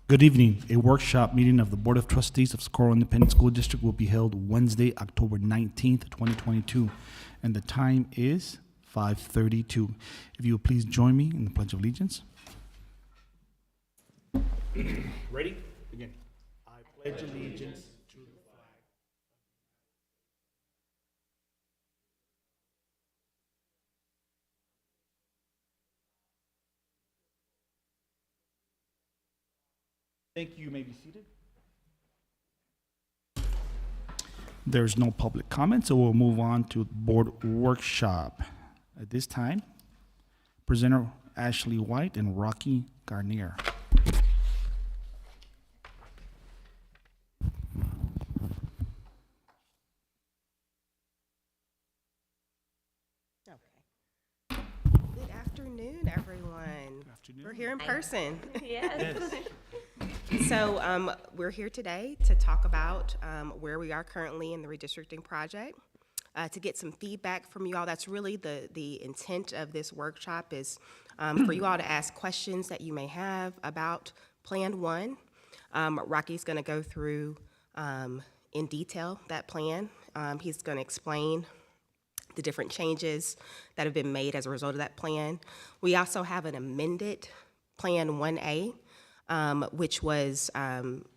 Good evening. A workshop meeting of the Board of Trustees of Socorro Independent School District will be held Wednesday, October 19th, 2022, and the time is 5:32. If you will please join me in the Pledge of Allegiance. Ready? Begin. I pledge allegiance to the flag. Thank you. You may be seated. There's no public comment, so we'll move on to board workshop. At this time, presenter Ashley White and Rocky Garnier. Okay. Good afternoon, everyone. Good afternoon. We're here in person. Yes. So we're here today to talk about where we are currently in the redistricting project, to get some feedback from you all. That's really the intent of this workshop is for you all to ask questions that you may have about Plan 1. Rocky's going to go through in detail that plan. He's going to explain the different changes that have been made as a result of that plan. We also have an amended Plan 1A, which was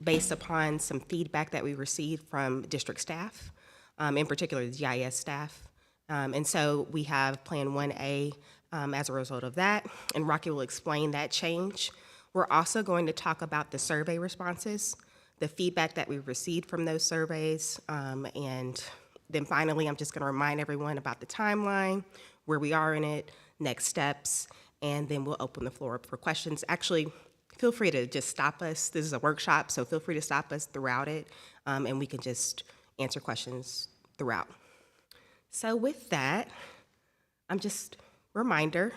based upon some feedback that we received from district staff, in particular the GIS staff. And so we have Plan 1A as a result of that, and Rocky will explain that change. We're also going to talk about the survey responses, the feedback that we received from those surveys, and then finally, I'm just going to remind everyone about the timeline, where we are in it, next steps, and then we'll open the floor up for questions. Actually, feel free to just stop us. This is a workshop, so feel free to stop us throughout it, and we can just answer questions throughout. So with that, I'm just reminder,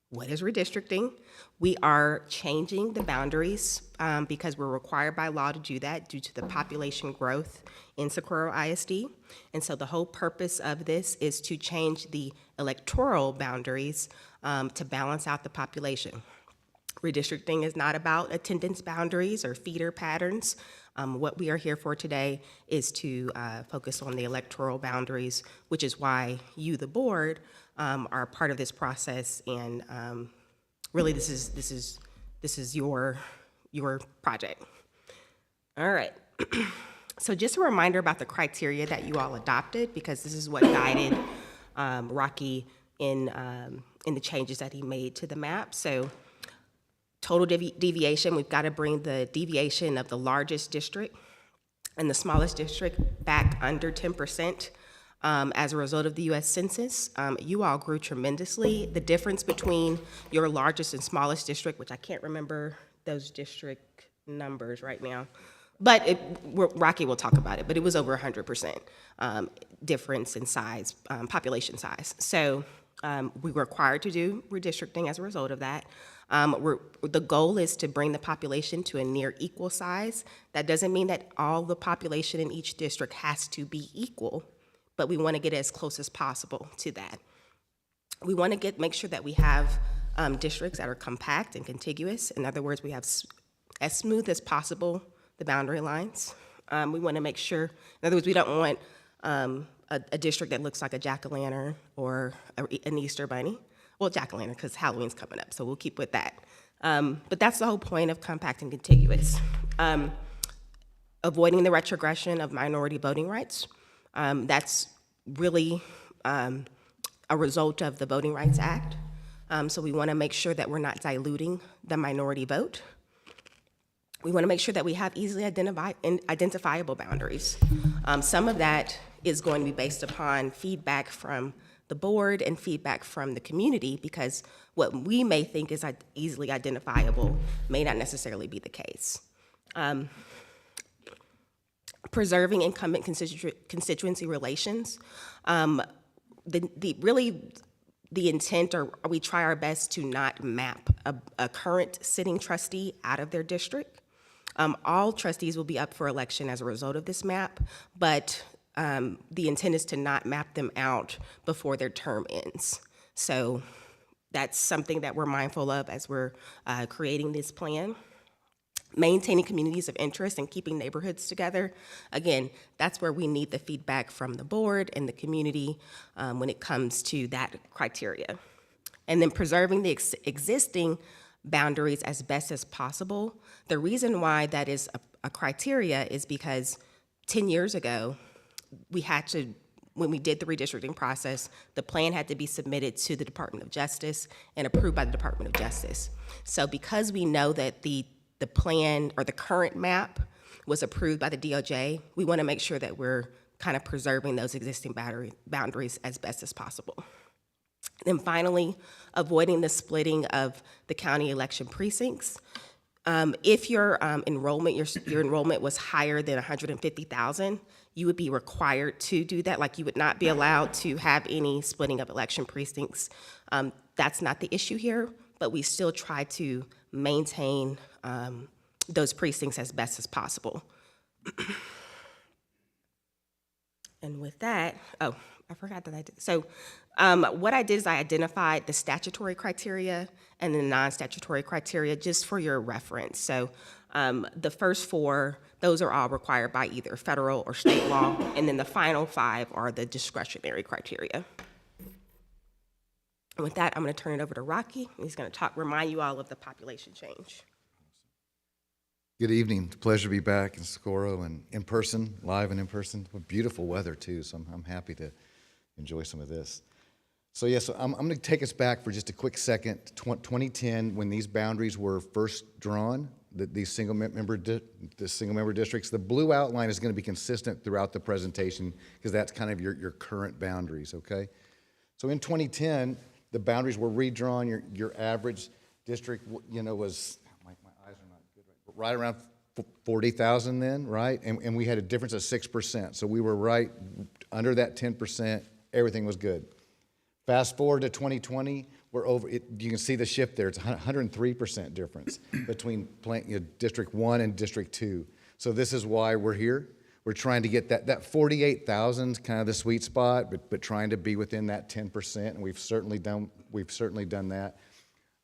what is redistricting? We are changing the boundaries because we're required by law to do that due to the population growth in Socorro ISD. And so the whole purpose of this is to change the electoral boundaries to balance out the population. Redistricting is not about attendance boundaries or feeder patterns. What we are here for today is to focus on the electoral boundaries, which is why you, the board, are part of this process. And really, this is your project. All right. So just a reminder about the criteria that you all adopted, because this is what guided Rocky in the changes that he made to the map. So total deviation, we've got to bring the deviation of the largest district and the smallest district back under 10%. As a result of the U.S. Census, you all grew tremendously. The difference between your largest and smallest district, which I can't remember those district numbers right now, but Rocky will talk about it, but it was over 100% difference in size, population size. So we were required to do redistricting as a result of that. The goal is to bring the population to a near equal size. That doesn't mean that all the population in each district has to be equal, but we want to get as close as possible to that. We want to make sure that we have districts that are compact and contiguous. In other words, we have as smooth as possible the boundary lines. We want to make sure, in other words, we don't want a district that looks like a jack-o'-lantern or an Easter bunny. Well, jack-o'-lantern because Halloween's coming up, so we'll keep with that. But that's the whole point of compact and contiguous. Avoiding the retrogression of minority voting rights. That's really a result of the Voting Rights Act. So we want to make sure that we're not diluting the minority vote. We want to make sure that we have easily identifiable boundaries. Some of that is going to be based upon feedback from the board and feedback from the community, because what we may think is easily identifiable may not necessarily be the case. Preserving incumbent constituency relations. The intent, or we try our best to not map a current sitting trustee out of their district. All trustees will be up for election as a result of this map, but the intent is to not map them out before their term ends. So that's something that we're mindful of as we're creating this plan. Maintaining communities of interest and keeping neighborhoods together. Again, that's where we need the feedback from the board and the community when it comes to that criteria. And then preserving the existing boundaries as best as possible. The reason why that is a criteria is because 10 years ago, we had to, when we did the redistricting process, the plan had to be submitted to the Department of Justice and approved by the Department of Justice. So because we know that the plan or the current map was approved by the DOJ, we want to make sure that we're kind of preserving those existing boundaries as best as possible. Then finally, avoiding the splitting of the county election precincts. If your enrollment was higher than 150,000, you would be required to do that. Like, you would not be allowed to have any splitting of election precincts. That's not the issue here, but we still try to maintain those precincts as best as possible. And with that, oh, I forgot that I did. So what I did is I identified the statutory criteria and the non-statutory criteria just for your reference. So the first four, those are all required by either federal or state law, and then the final five are the discretionary criteria. And with that, I'm going to turn it over to Rocky. He's going to remind you all of the population change. Good evening. It's a pleasure to be back in Socorro and in person, live and in person. Beautiful weather too, so I'm happy to enjoy some of this. So I'm going to take us back for just a quick second. 2010, when these boundaries were first drawn, these single-member districts, the blue outline is going to be consistent throughout the presentation because that's kind of your current boundaries. Okay. So in 2010, the boundaries were redrawn. Your average district, was right around 40,000 then, right? And we had a difference of 6%. So we were right under that 10%. Everything was good. Fast forward to 2020, we're over. You can see the shift there. It's 103% difference between District 1 and District 2. So this is why we're here. We're trying to get that 48,000 kind of the sweet spot, but trying to be within that 10%, and we've certainly done that.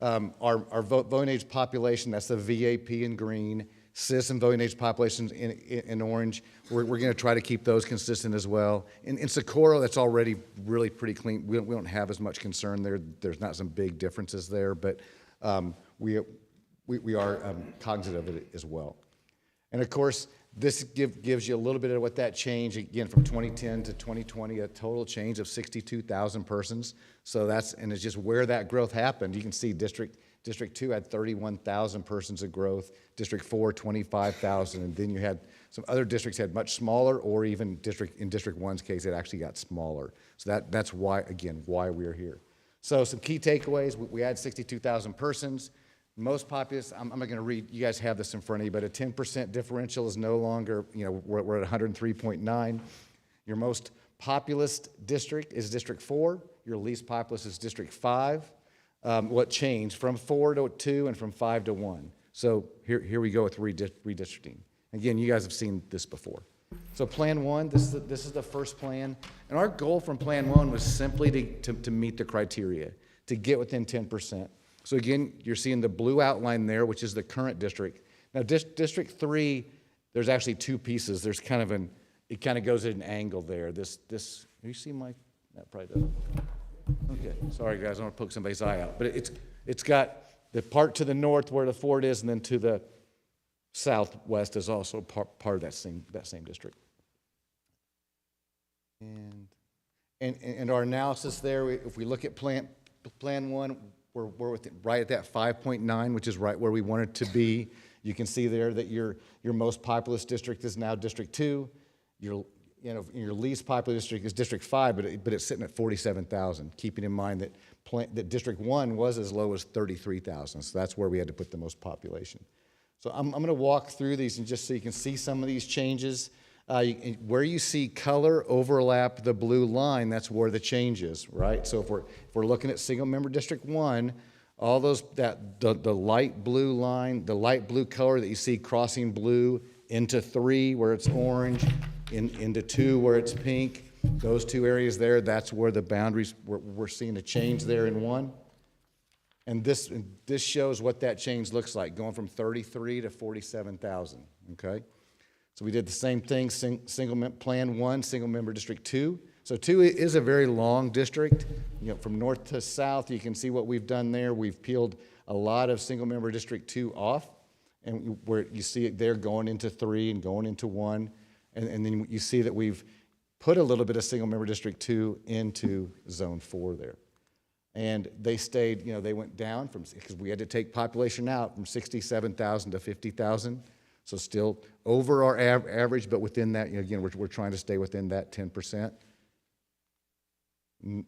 Our voting age population, that's the VAP in green, citizen voting age populations in orange. We're going to try to keep those consistent as well. In Socorro, that's already really pretty clean. We don't have as much concern there. There's not some big differences there, but we are cognizant of it as well. And of course, this gives you a little bit of what that change, again, from 2010 to 2020, a total change of 62,000 persons. So and it's just where that growth happened. You can see District 2 had 31,000 persons of growth, District 4, 25,000, and then you had some other districts had much smaller, or even in District 1's case, it actually got smaller. So that's why, again, why we're here. So some key takeaways, we had 62,000 persons. Most populous, I'm not going to read, you guys have this in front of you, but a 10% differential is no longer, we're at 103.9. Your most populous district is District 4. Your least populous is District 5. What changed? From 4 to 2 and from 5 to 1. So here we go with redistricting. Again, you guys have seen this before. So Plan 1, this is the first plan. And our goal from Plan 1 was simply to meet the criteria, to get within 10%. So again, you're seeing the blue outline there, which is the current district. Now, District 3, there's actually two pieces. There's kind of it kind of goes at an angle there. You see my, that probably doesn't. Okay, sorry guys, I don't want to poke somebody's eye out. But it's got the part to the north where the fort is, and then to the southwest is also part of that same district. And our analysis there, if we look at Plan 1, we're right at that 5.9, which is right where we want it to be. You can see there that your most populous district is now District 2. Your least populous district is District 5, but it's sitting at 47,000. Keeping in mind that District 1 was as low as 33,000, so that's where we had to put the most population. So I'm going to walk through these, and just so you can see some of these changes. Where you see color overlap the blue line, that's where the change is, right? So if we're looking at single-member District 1, all those the light blue line, the light blue color that you see crossing blue into 3 where it's orange, into 2 where it's pink, those two areas there, that's where the boundaries we're seeing a change there in 1. And this shows what that change looks like, going from 33 to 47,000, okay? So we did the same thing, Plan 1, single member District 2. So 2 is a very long district. You know, from north to south, you can see what we've done there. We've peeled a lot of single member District 2 off, and where you see it there going into 3 and going into 1. And then you see that we've put a little bit of single member District 2 into Zone 4 there. And they stayed, you know, they went down because we had to take population out from 67,000 to 50,000. So still over our average, but within that, you know, again, we're trying to stay within that 10%.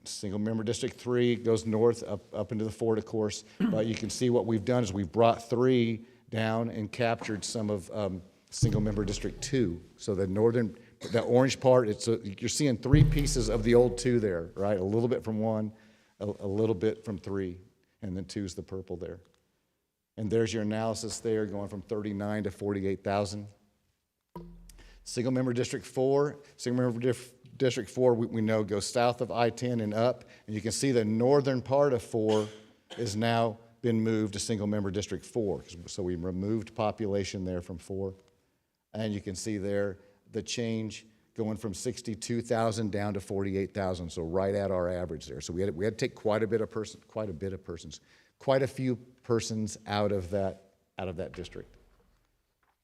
Single member District 3 goes north up into the 4, of course, but you can see what we've done is we've brought 3 down and captured some of single member District 2. So the orange part, you're seeing 3 pieces of the old 2 there, right? A little bit from 1, a little bit from 3, and then 2 is the purple there. And there's your analysis there, going from 39 to 48,000. Single member District 4, single member District 4, we know goes south of I-10 and up, and you can see the northern part of 4 is now been moved to single member District 4. So we removed population there from 4. And you can see there the change going from 62,000 down to 48,000, so right at our average there. So we had to take quite a few persons out of that district.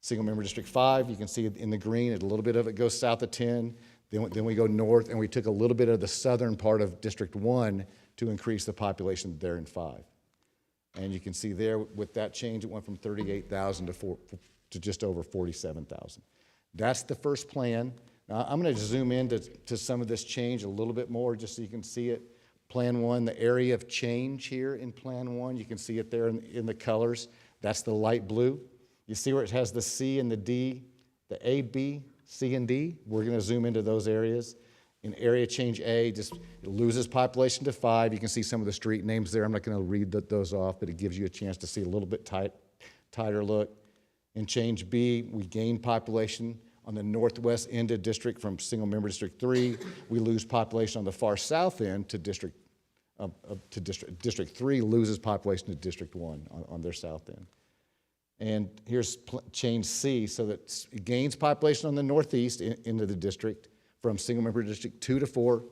Single member District 5, you can see in the green, a little bit of it goes south of 10, then we go north, and we took a little bit of the southern part of District 1 to increase the population there in 5. And you can see there with that change, it went from 38,000 to just over 47,000. That's the first plan. Now, I'm going to zoom in to some of this change a little bit more just so you can see it. Plan 1, the area of change here in Plan 1, you can see it there in the colors. That's the light blue. You see where it has the C and the D, the A, B, C, and D? We're going to zoom into those areas. In area change A, it loses population to 5. You can see some of the street names there. I'm not going to read those off, but it gives you a chance to see a little bit tighter look. In change B, we gain population on the northwest end of district from single member District 3. We lose population on the far south end to District 3 loses population to District 1 on their south end. And here's change C, so that it gains population on the northeast into the district from single member District 2 to 4.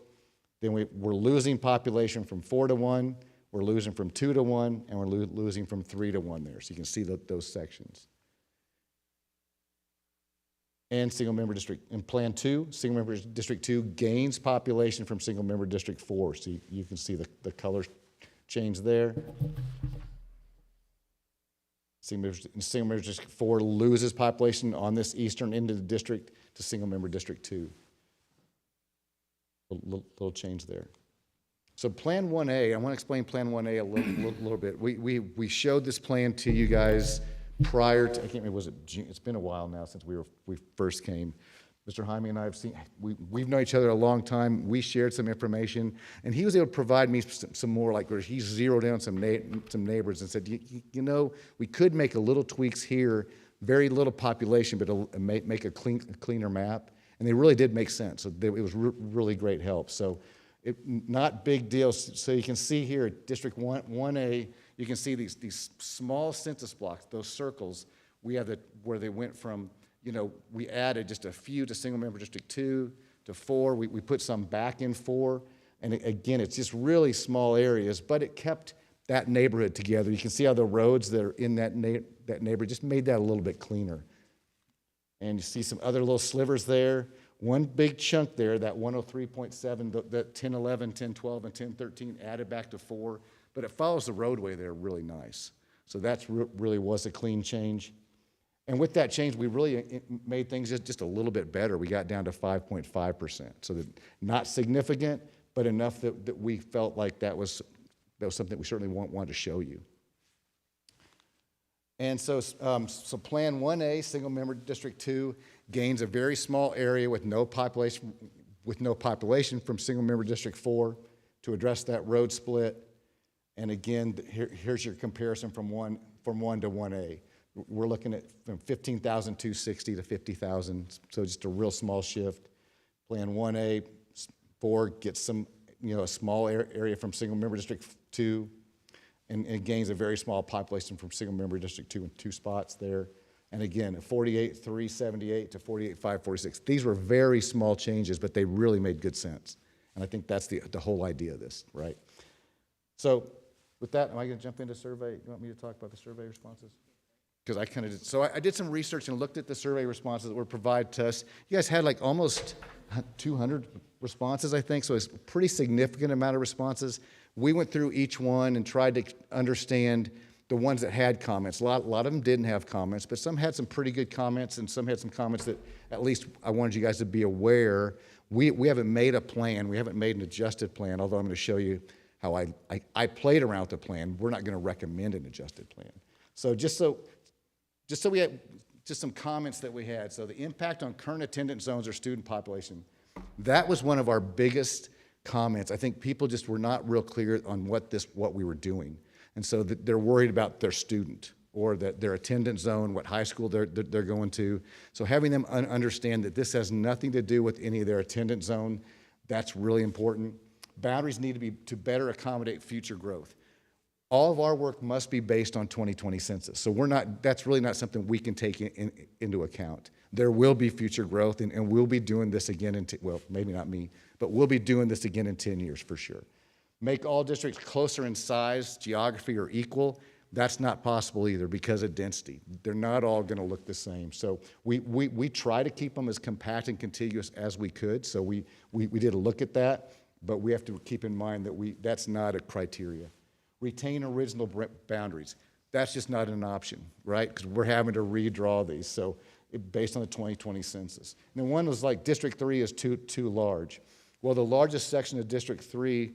Then we're losing population from 4 to 1, we're losing from 2 to 1, and we're losing from 3 to 1 there. So you can see those sections. And single member district, in Plan 2, single member District 2 gains population from single member District 4. So you can see the color change there. Single member District 4 loses population on this eastern end of the district to single member District 2. A little change there. So Plan 1A, I want to explain Plan 1A a little bit. We showed this plan to you guys prior to, I can't remember, was it June? It's been a while now since we first came. Mr. Jaime and I have seen, we've known each other a long time. We shared some information, and he was able to provide me some more, like where he zeroed in on some neighbors and said, you know, we could make a little tweaks here, very little population, but it'll make a cleaner map. And they really did make sense. So it was really great help. So not big deals. So you can see here at District 1A, you can see these small census blocks, those circles. We have where they went from, you know, we added just a few to single member District 2 to 4. We put some back in 4. And again, it's just really small areas, but it kept that neighborhood together. You can see how the roads that are in that neighborhood just made that a little bit cleaner. And you see some other little slivers there. One big chunk there, that 103.7, that 1011, 1012, and 1013 added back to 4. But it follows the roadway there really nice. So that really was a clean change. And with that change, we really made things just a little bit better. We got down to 5.5%. So that not significant, but enough that we felt like that was something we certainly wanted to show you. And so Plan 1A, single member District 2, gains a very small area with no population from single member District 4 to address that road split. And again, here's your comparison from 1 to 1A. We're looking at from 15,260 to 50,000, so just a real small shift. Plan 1A, 4 gets some, you know, a small area from single member District 2. and it gains a very small population from single-member District 2 and 2 spots there. And again, 48,378 to 48,546. These were very small changes, but they really made good sense. And I think that's the whole idea of this, right? So with that, am I going to jump into survey? You want me to talk about the survey responses? Because I kind of did. So I did some research and looked at the survey responses that were provided to us. You guys had like almost 200 responses, I think, so it's a pretty significant amount of responses. We went through each one and tried to understand the ones that had comments. A lot of them didn't have comments, but some had some pretty good comments, and some had some comments that at least I wanted you guys to be aware. We haven't made a plan. We haven't made an adjusted plan, although I'm going to show you how I played around with the plan. We're not going to recommend an adjusted plan. So just so we had just some comments that we had. So the impact on current attendance zones or student population, that was one of our biggest comments. I think people just were not real clear on what we were doing. And so they're worried about their student or their attendance zone, what high school they're going to. So having them understand that this has nothing to do with any of their attendance zone, that's really important. Boundaries need to be to better accommodate future growth. All of our work must be based on 2020 census. So that's really not something we can take into account. There will be future growth, and we'll be doing this again well, maybe not me, but we'll be doing this again in 10 years for sure. Make all districts closer in size, geography, or equal. That's not possible either because of density. They're not all going to look the same. So we try to keep them as compact and contiguous as we could. So we did a look at that, but we have to keep in mind that that's not a criteria. Retain original boundaries. That's just not an option, right? Because we're having to redraw these. So based on the 2020 census. And then one was like District 3 is too large. Well, the largest section of District 3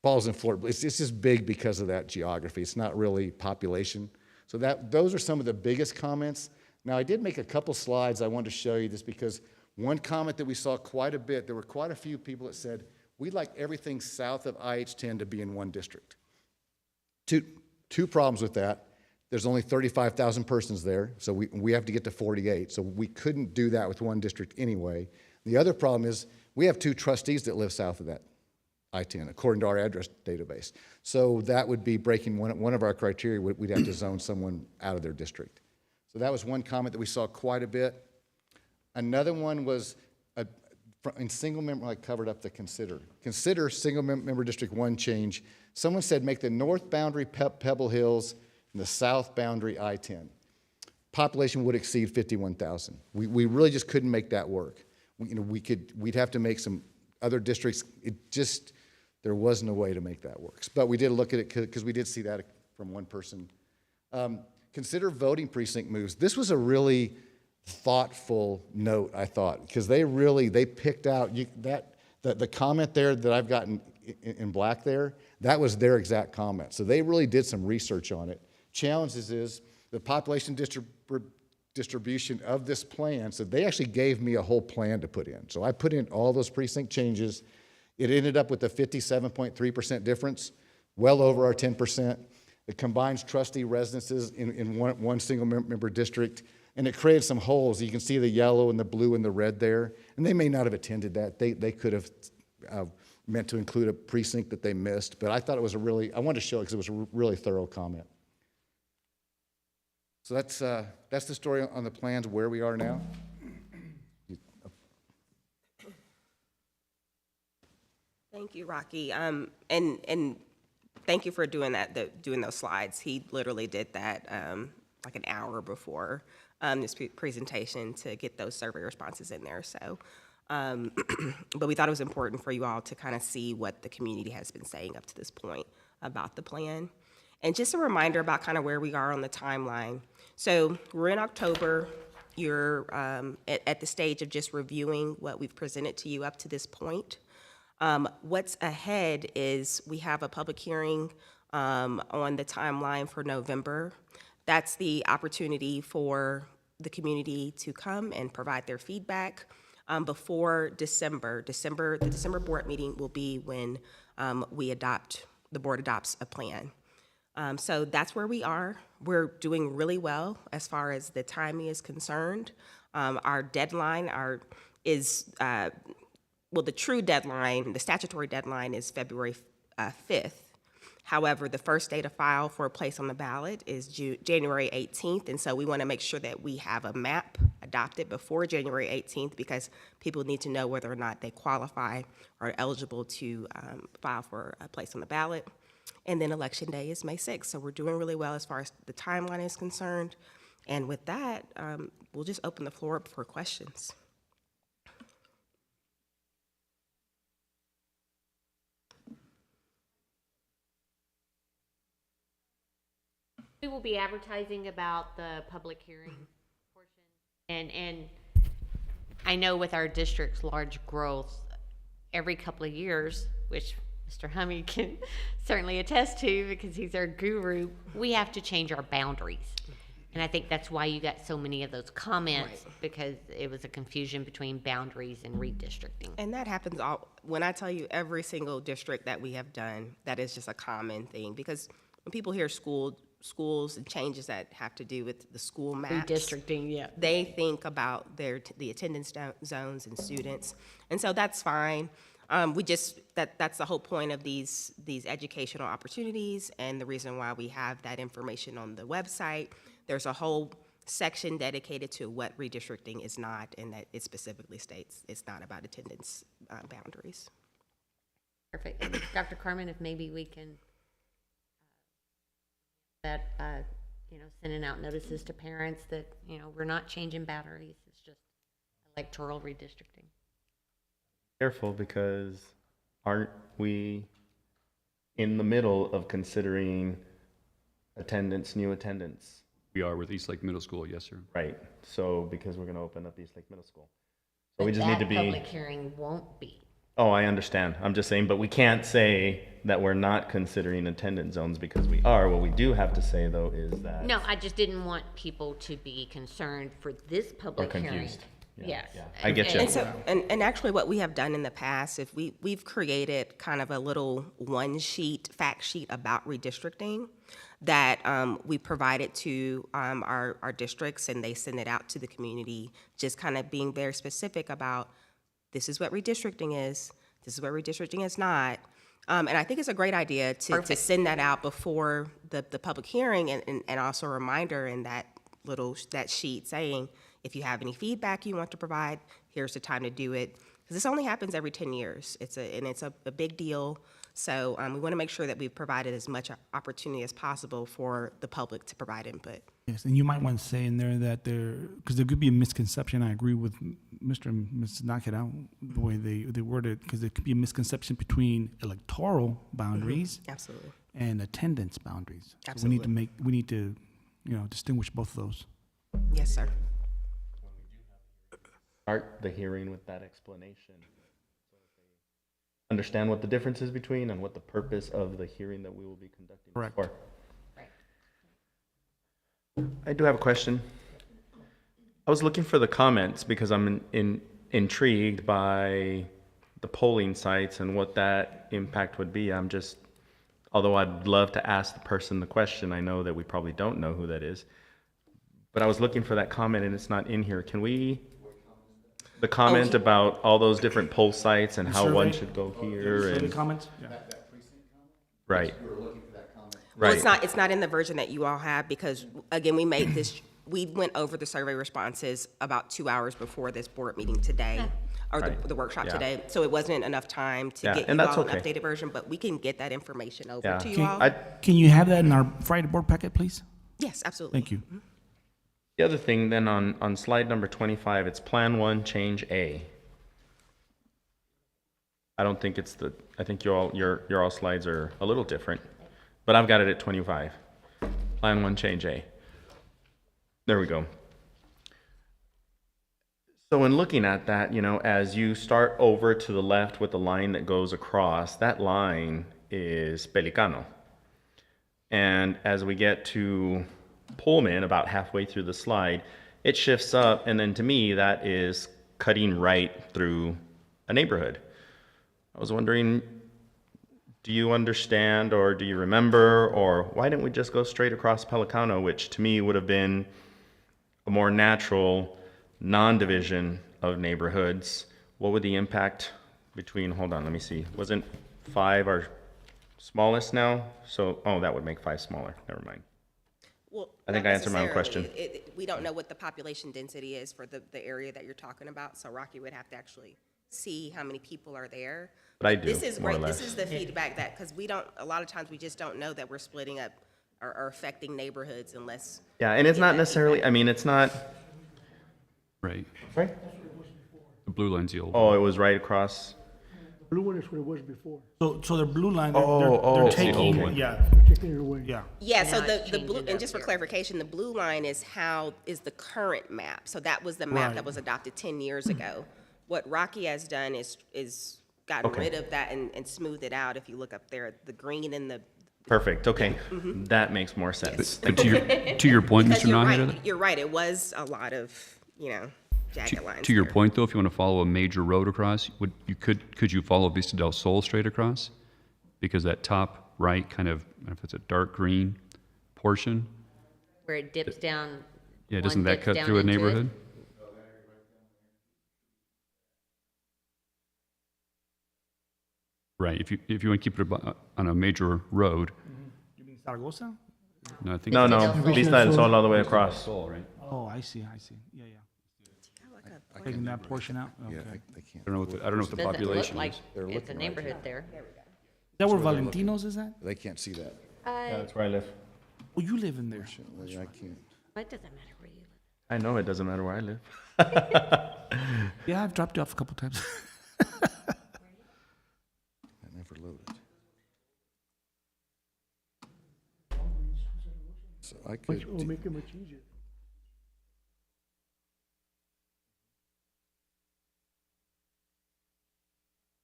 falls in Florida. It's just big because of that geography. It's not really population. So those are some of the biggest comments. Now, I did make a couple slides I wanted to show you this because one comment that we saw quite a bit, there were quite a few people that said, we'd like everything south of IH-10 to be in one district. Two problems with that. There's only 35,000 persons there, so we have to get to 48. So we couldn't do that with one district anyway. The other problem is we have 2 trustees that live south of that I-10, according to our address database. So that would be breaking one of our criteria. We'd have to zone someone out of their district. So that was one comment that we saw quite a bit. Another one was in single member, I covered up the consider. Consider single member District 1 change. Someone said make the north boundary Pebble Hills and the south boundary I-10. Population would exceed 51,000. We really just couldn't make that work. We'd have to make some other districts. There wasn't a way to make that work. But we did look at it because we did see that from one person. Consider voting precinct moves. This was a really thoughtful note, I thought, because they picked out the comment there that I've gotten in black there, that was their exact comment. So they really did some research on it. Challenges is the population distribution of this plan. So they actually gave me a whole plan to put in. So I put in all those precinct changes. It ended up with a 57.3% difference, well over our 10%. It combines trustee residences in one single member district, and it created some holes. You can see the yellow and the blue and the red there, and they may not have attended that. They could have meant to include a precinct that they missed, but I thought it was I wanted to show it because it was a really thorough comment. So that's the story on the plans where we are now. Thank you, Rocky. And thank you for doing that, doing those slides. He literally did that like an hour before this presentation to get those survey responses in there. So, but we thought it was important for you all to kind of see what the community has been saying up to this point about the plan. And just a reminder about kind of where we are on the timeline. So we're in October. You're at the stage of just reviewing what we've presented to you up to this point. What's ahead is we have a public hearing on the timeline for November. That's the opportunity for the community to come and provide their feedback before December. The December board meeting will be when the board adopts a plan. So that's where we are. We're doing really well as far as the timing is concerned. Our deadline the true deadline, the statutory deadline is February 5th. However, the first day to file for a place on the ballot is January 18th, and so we want to make sure that we have a map adopted before January 18th because people need to know whether or not they qualify or are eligible to file for a place on the ballot. And then Election Day is May 6th, so we're doing really well as far as the timeline is concerned. And with that, we'll just open the floor up for questions. We will be advertising about the public hearing portion. And I know with our district's large growth, every couple of years, which Mr. Hummy can certainly attest to because he's our guru, we have to change our boundaries. And I think that's why you got so many of those comments, because it was a confusion between boundaries and redistricting. And that happens when I tell you every single district that we have done, that is just a common thing. Because when people hear schools and changes that have to do with the school maps. Redistricting, yeah. They think about the attendance zones and students. And so that's fine. That's the whole point of these educational opportunities and the reason why we have that information on the website. There's a whole section dedicated to what redistricting is not, and that it specifically states it's not about attendance boundaries. Perfect. Dr. Carmen, if maybe we can, sending out notices to parents that, we're not changing boundaries, it's just electoral redistricting. Careful, because aren't we in the middle of considering new attendance? We are with Eastlake Middle School, yes, sir. Right. So because we're going to open up Eastlake Middle School. So we But just need to be. that public hearing won't be. Oh, I understand. I'm just saying, but we can't say that we're not considering attendance zones because we are. What we do have to say, though, is that. No, I just didn't want people to be concerned for this public hearing. confused. Yeah, Yes. yeah. I get you. And so, and actually what we have done in the past, if we've created kind of a little fact sheet about redistricting that we provided to our districts, and they send it out to the community, just kind of being very specific about this is what redistricting is, this is what redistricting is not. And I think it's a great idea to send that out before the public hearing, and also a reminder in that sheet saying, if you have any feedback you want to provide, here's the time to do it. Because this only happens every 10 years. It's a big deal. So we want to make sure that we've provided as much opportunity as possible for the public to provide input. Yes, and you might want to say in there that because there could be a misconception. I agree with Mr. and Ms. Nakeda, the way they word it, because there could be a misconception between electoral boundaries Absolutely. and attendance boundaries. So Absolutely. we need to distinguish both of those. Yes, sir. Start the hearing with that explanation. Understand what the difference is between and what the purpose of the hearing that we will be conducting is Correct. for. Right. I do have a question. I was looking for the comments because I'm intrigued by the polling sites and what that impact would be. Although I'd love to ask the person the question, I know that we probably don't know who that is. But I was looking for that comment and it's not in here. Can we? The comment about all those different poll sites and how one should go here Survey and, comments? Yeah. right, Well, right. it's not in the version that you all have because, again, we went over the survey responses about 2 hours before this board meeting today, or Right. the workshop Yeah. today. So it wasn't enough time to Yeah, get and you that's all an okay. updated version, but we can get that information over Yeah. to you all. Can you have that in our Friday board packet, please? Yes, absolutely. Thank you. The other thing then on slide number 25, it's Plan 1, Change A. I don't think I think your all slides are a little different, but I've got it at 25. Plan 1, Change A. There we go. So in looking at that, as you start over to the left with the line that goes across, that line is Pelicano. And as we get to Pullman, about halfway through the slide, it shifts up, and then to me, that is cutting right through a neighborhood. I was wondering, do you understand, or do you remember, or why didn't we just go straight across Pelicano, which to me would have been a more natural non-division of neighborhoods? What would the impact between, hold on, let me see, wasn't 5 our smallest now, so, oh, that would make 5 smaller, never mind. Well, I think not I answered my own necessarily. question. We don't know what the population density is for the area that you're talking about, so Rocky would have to actually see how many people are there. But I do, This is more or great, this less. is the feedback that, because we don't, a lot of times we just don't know that we're splitting up or affecting neighborhoods unless. Yeah, and it's not necessarily, I mean, it's not, Right. right? The blue line's the old. Oh, it was right across, Blue one is what it was before. So the blue line, Oh, they're it's the taking, old one. yeah, Taking it away. yeah. Yeah, so Now the it's blue, changing and up just for here. clarification, the blue line is the current map. So that was the map Right. that was adopted 10 years ago. What Rocky has done is gotten Okay. rid of that and smoothed it out. If you look up there, the green and the. perfect, okay. Mm-hmm. That makes more sense. But to your point, Because Mr. you're Nahida, right, you're right, it was a lot of, jagged lines to your there. point though, if you want to follow a major road across, could you follow Vista del Sol straight across? Because that top right kind of, if it's a dark green portion, Where it dips down. yeah, one doesn't that dips cut down through a into it. neighborhood? Right, if you want to keep it on a major road, You mean Zaragoza? no, I think. No, Vista no, del Sol. Vista del Sol all the way across. Sol, right? Oh, I see, yeah. Taking that portion out, okay. Yeah, Is I can't. I don't know what the Doesn't look population like is. They're it's a looking right neighborhood there. that where Valentino's is at? They can't see that. That's where I live. Oh, you live in there. Unfortunately, I can't. It doesn't matter where you live. I know, it doesn't matter where I live. Yeah, I've dropped you off a couple times. That never loaded. So I Which could, will make it much easier.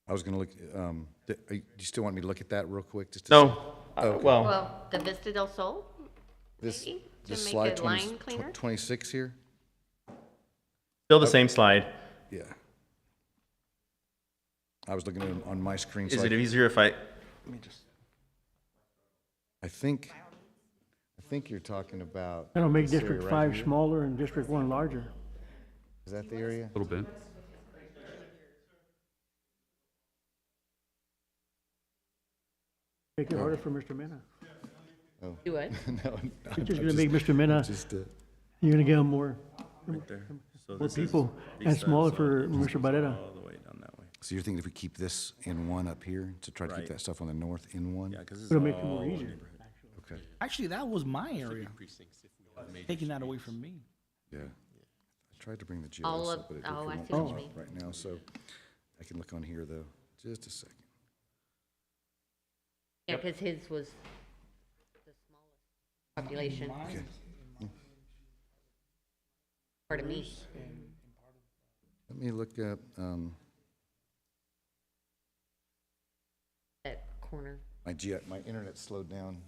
I was gonna look, do you still want me to look at that real quick? Just to No, Okay. well, Well, the Vista del Sol, This, maybe, this to slide make the 20 line cleaner? 26 here? still the same slide. Yeah. I was looking at it on my screen, Is so it easier if I, let me just, I think you're talking about. That'll make this area District right 5 here. smaller and District 1 larger. Is that the area? A little bit. Make it harder for Mr. Mena. Do it. No, You're just gonna make Mr. Mena, just, you're gonna get him more So more this is people, and Vista smaller del for Sol, Mr. Barrera. all the way down that way. so you're thinking if we keep this in one up here, to try to keep Right. that stuff on the north in one? Yeah, because it's It'll make it all more easier. neighborhood. Okay, Actually, that was my area. Taking that away from me. yeah. I tried to bring the All GIS of- up, but it oh, I won't see what come you up mean. right now, so I can look on here though, just a second. Yeah, because his was the smallest population. Okay. Part of me. Let me look up, That corner. my internet slowed down.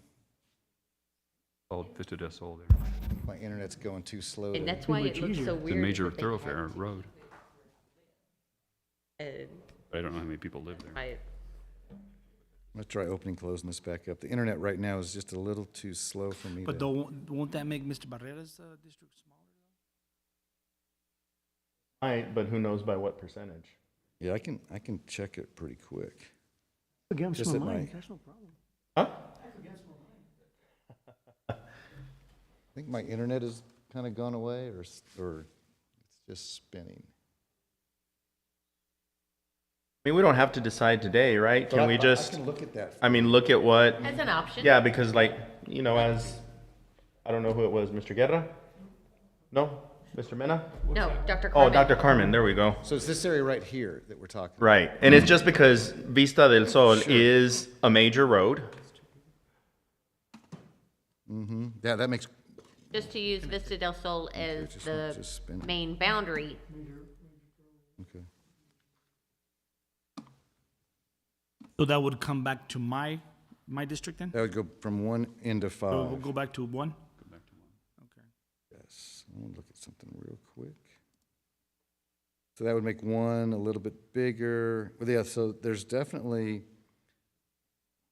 All Vista del Sol there. My internet's going too slow. And to- that's why much it looks easier. so It's It's a weird. major that they thoroughfare had, road. uh, I don't know how many people live there. right. I'm gonna try opening, closing this back up. The internet right now is just a little too slow for me But to. won't that make Mr. Barrera's district smaller? Right, but who knows by what percentage? Yeah, I can check it pretty quick. Against Just my at my- mind, that's no problem. Huh? I think my internet has kind of gone away, or it's just spinning. I mean, we don't have to decide today, right? Can we just, I can look at that. I mean, look at what, As an option. yeah, because like, as, I don't know who it was, Mr. Guerra? No? Mr. Mena? No, Dr. Oh, Carmen. Dr. Carmen, there we go. So it's this area right here that we're talking about. Right, and it's just because Vista del Sol is a major road. Yeah, that makes, Just to use Vista del Sol as just- the just spin it. main boundary. okay. So that would come back to my district then? That would go from 1 into So we'll 5. go back to 1? Okay. Yes, I want to look at something real quick. So that would make 1 a little bit bigger. Well, yeah, so there's definitely,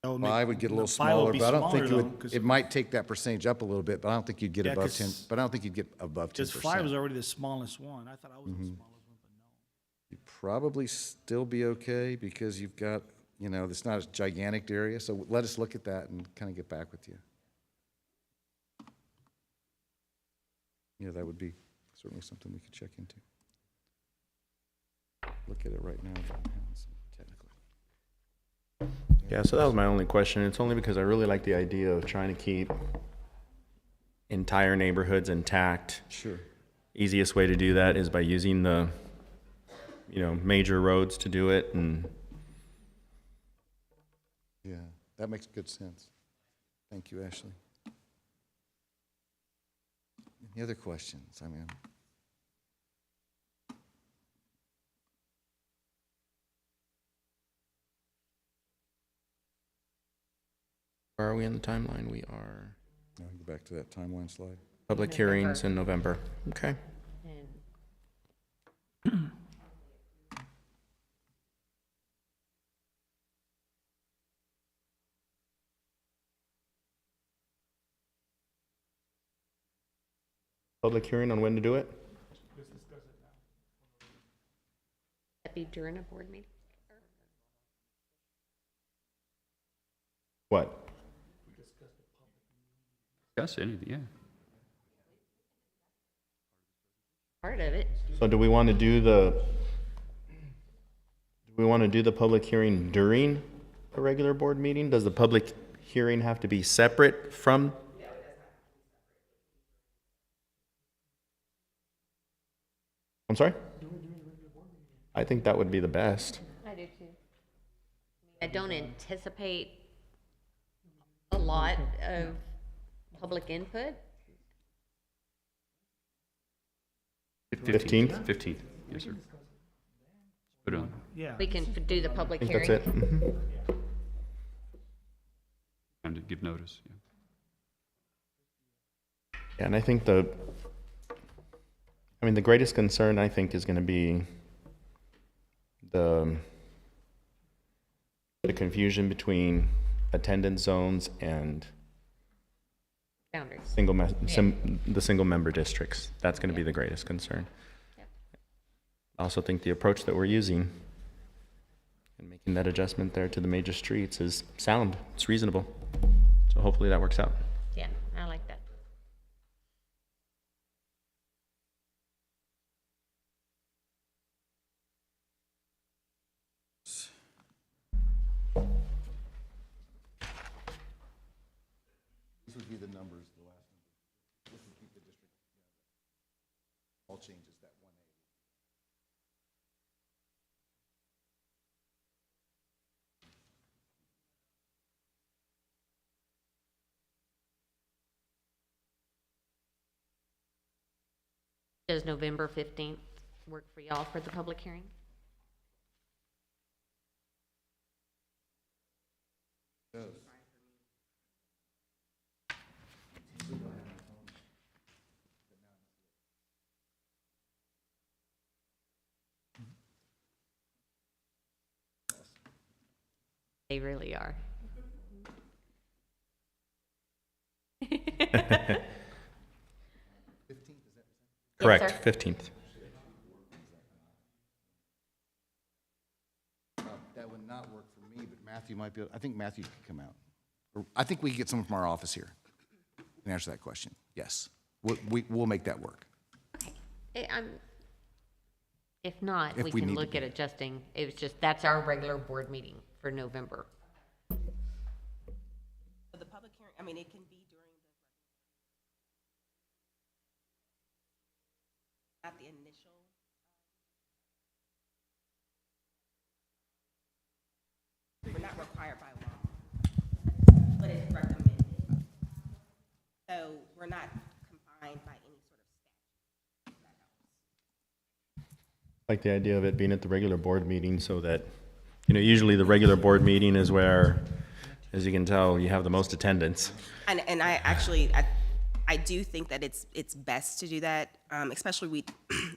That would make- 5 would get a little the 5 would smaller, be but I don't think smaller it though, would, 'cause- it might take that percentage up a little bit, but I don't think you'd get Yeah, above 10, 'cause- but I don't think you'd get above 10%. Because 5 is already the smallest one. I thought I was the smallest one, but no. You'd probably still be okay because you've got You know, it's not a gigantic area, so let us look at that and kind of get back with you. Yeah, that would be certainly something we could check into. Look at it right now. Technically. Yeah, so that was my only question. It's only because I really like the idea of trying to keep entire neighborhoods intact. Sure. Easiest way to do that is by using the, major roads to do it, and Yeah, that makes good sense. Thank you, Ashley. Any other questions? I mean, where are we in the timeline? We are now go back to that timeline slide. public hearings in November. Okay. And Public hearing on when to do it? that be during a board meeting? What? Discuss anything, yeah. Part of it. So do we want to do the public hearing during a regular board meeting? Does the public hearing have to be separate from? I'm sorry? I think that would be the best. I do too. I don't anticipate a lot of public input. 15th? 15th, yes, sir. Put it on. Yeah. We can do the public I think hearing. that's it. Mhm. Time to give notice, yeah. Yeah, and I think the greatest concern, I think, is going to be the confusion between attendance zones and Boundaries. the single member districts. That's going to be the greatest concern. Yep. I also think the approach that we're using and making that adjustment there to the major streets is sound. It's reasonable. So hopefully that works out. Yeah, I like that. These would be the numbers, the last number. This would keep the district, all changes, that 180. Does November 15th work for y'all for the public hearing? They really are. Correct, sir. 15th. That would not work for me, but Matthew might be, I think Matthew could come out. Or I think we could get someone from our office here and answer that question. Yes, we'll make that work. If not, If we we can need to look be. at adjusting. It was just, that's our regular board meeting for November. The public hearing, I mean, it can be during the, not the initial. We're not required by law, but it's recommended. So we're not confined by any sort of statute. Like the idea of it being at the regular board meeting so that, usually the regular board meeting is where, as you can tell, you have the most attendance. And I actually, I do think that it's best to do that, especially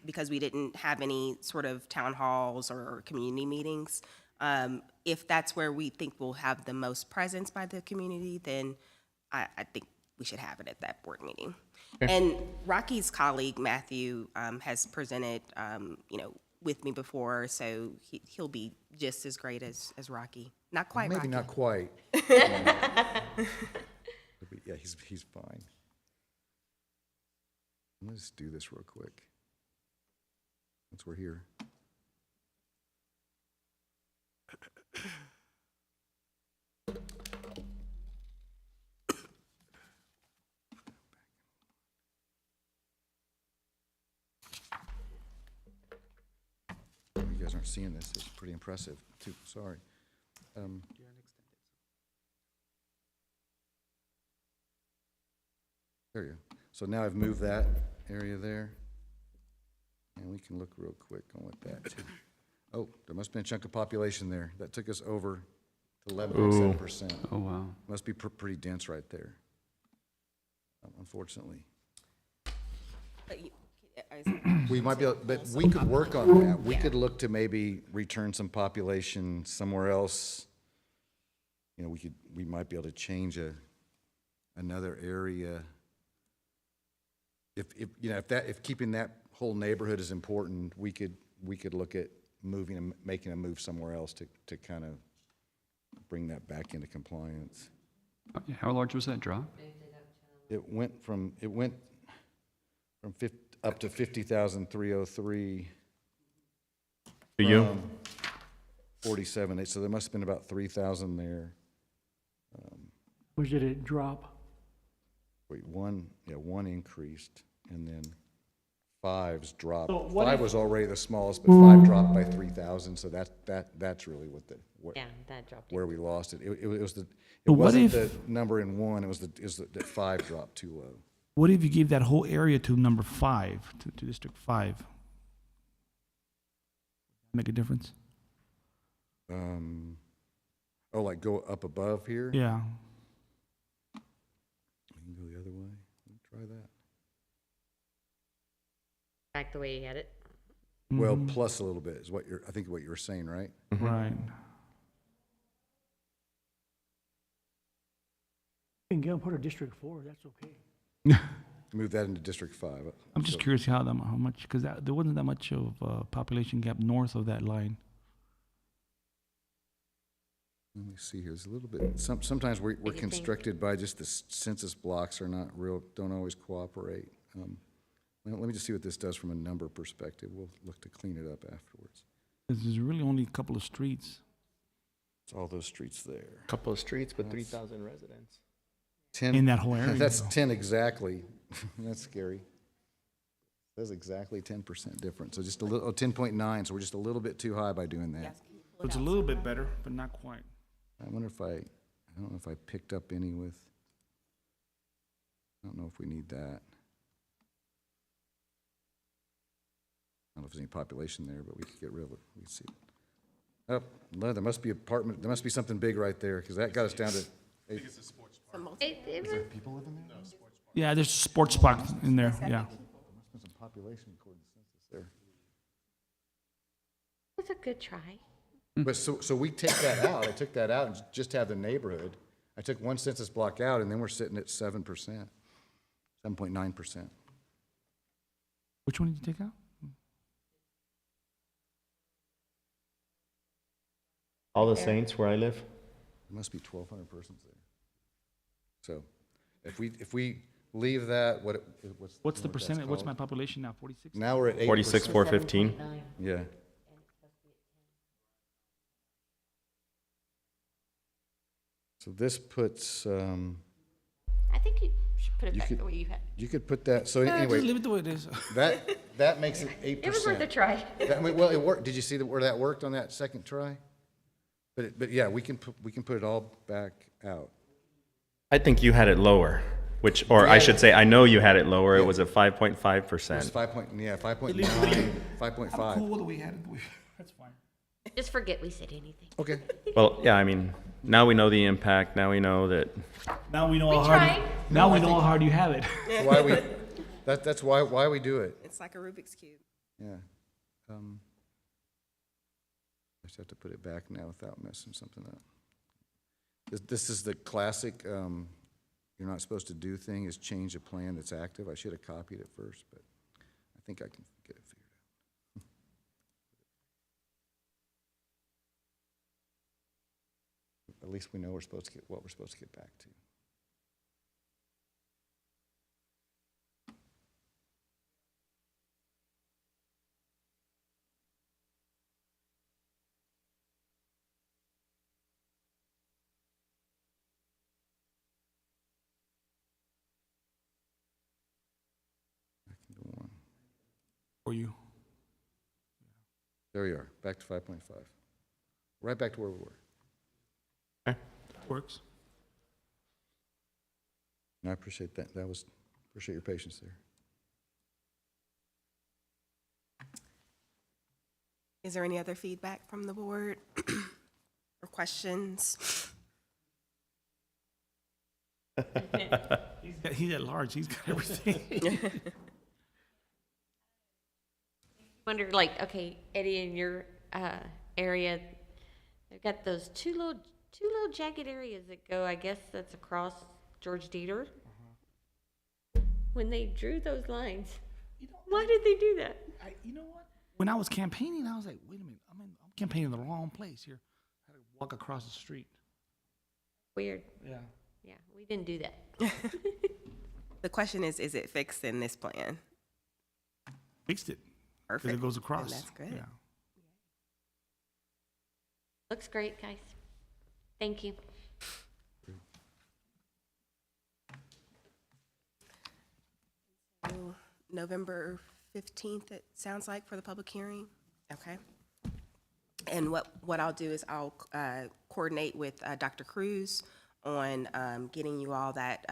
because we didn't have any sort of town halls or community meetings. If that's where we think we'll have the most presence by the community, then I think we should have it at that board meeting. And Rocky's colleague, Matthew, has presented, with me before, so he'll be just as great as Rocky. Not quite Maybe Rocky. not quite. But yeah, he's fine. Let's do this real quick. Once we're here. You guys aren't seeing this. It's pretty impressive, too. Sorry. There you go. So now I've moved that area there. And we can look real quick on what that, too. Oh, there must have been a chunk of population there. That took us over to 11.7%. Oh, wow. Must be pretty dense right there, unfortunately. We might be able, but we could work on that. We could look to maybe return some population somewhere else. You know, we might be able to change another area. If keeping that whole neighborhood is important, we could look at moving and making a move somewhere else to kind of bring that back into compliance. How large was that drop? It went from 50, up to 50,303. To you? 47. So there must have been about 3,000 there. Or did it drop? Wait, one increased, and then five's dropped. So what Five if- was already the smallest, but five dropped by 3,000. So that's really what Yeah, that dropped. where we lost it. It was the But what wasn't if- the number in one. It was that five dropped too low. What if you gave that whole area to number 5, to District 5? Make a difference? Like go up above here. Yeah. We can go the other way. Let me try that. Back the way you had it. Well, Mhm. plus a little bit is what I think what you were saying, right? Right. You can get them put a District 4, that's okay. Move that into District 5. I'm just So- curious how much, because there wasn't that much of a population gap north of that line. Let me see here. There's a little bit. Sometimes we're you think- constricted by just the census blocks are not real. Don't always cooperate. Let me just see what this does from a number perspective. We'll look to clean it up afterwards. 'Cause there's really only a couple of streets. It's all those streets there. Couple of streets with 3,000 residents. 10 In that whole area, That's though. 10 exactly. That's scary. That's exactly 10% difference. So just a little 10.9. So we're just a little bit too high by doing that. Yes, can you pull it It's a out? little bit better, but not quite. I wonder if I don't know if I picked up any with. I don't know if we need that. I don't know if there's any population there, but we could get rid of it. We see. Oh, no, there must be apartment. There must be something big right there because that got us down to. Some multi- It was, People living there? Yeah, there's a sports spot in there, yeah. There's some population according to census there. it was a good try. But so we take that out. I took that out and just have the neighborhood. I took one census block out, and then we're sitting at 7%, 7.9%. Which one did you take out? All the Saints where I live? There must be 1,200 persons there. So, if we leave that, What's the that's percentage, what's my called? population now, 46? Now we're at 8%. 46,415. 7.9. Yeah. So this puts, I think you should put it You back could- the way you had. you could put that, so Yeah, just anyway, leave it the way it is. that makes it 8%. It was worth a try. Well, it worked. Did you see where that worked on that second try? But yeah, we can put it all back out. I think you had it lower, or I should say, I know you had it lower. It was at It was 5.5%. 5.9, 5.5. I'm cool that we had it, that's fine. Just forget we said anything. Okay. Well, yeah, I mean, now we know the impact. Now we know that Now we know We how hard, tried. now we know how hard you have it. So why we, that's why we do it. It's like a Rubik's Cube. Yeah. I just have to put it back now without messing something up. This is the classic, you're not supposed to do thing, is change a plan that's active. I should have copied it first, but I think I can get it figured out. at least we know we're supposed to get what we're supposed to get back to. Back into 1. For you. There we are, back to 5.5. Right back to where we were. Works. And I appreciate that. Appreciate your patience there. Is there any other feedback from the board or questions? He's at large. He's got everything. Wonder, like, okay, Eddie, in your area, they've got those two little jagged areas that go, I guess that's across George Dieter. When they drew those lines, why did they do that? You know what? When I was campaigning, I was like, wait a minute, I'm campaigning in the wrong place here. I had to walk across the street. Weird. Yeah. Yeah, we didn't do that. The question is it fixed in this plan? Fixed it. Because Perfect. it goes across. And that's good. Yeah. Looks great, guys. Thank you. So, November 15th, it sounds like, for the public hearing? Okay. And what I'll do is I'll coordinate with Dr. Cruz on getting you all that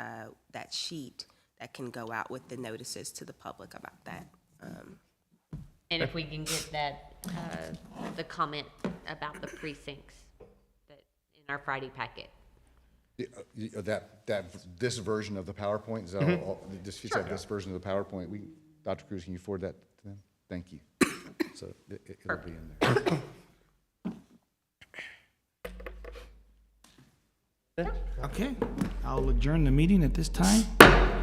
sheet that can go out with the notices to the public about that. And if we can get that, the comment about the precincts that in our Friday packet. This version of the PowerPoint, is that all, this version of the PowerPoint, Dr. Cruz, can you forward that to them? Thank you. So it'll be in there. Okay. I'll adjourn the meeting at this time.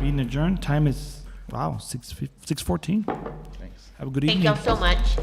Meeting adjourned. Time is, wow, 6:14. Thanks. Have a good Thank evening. y'all so much.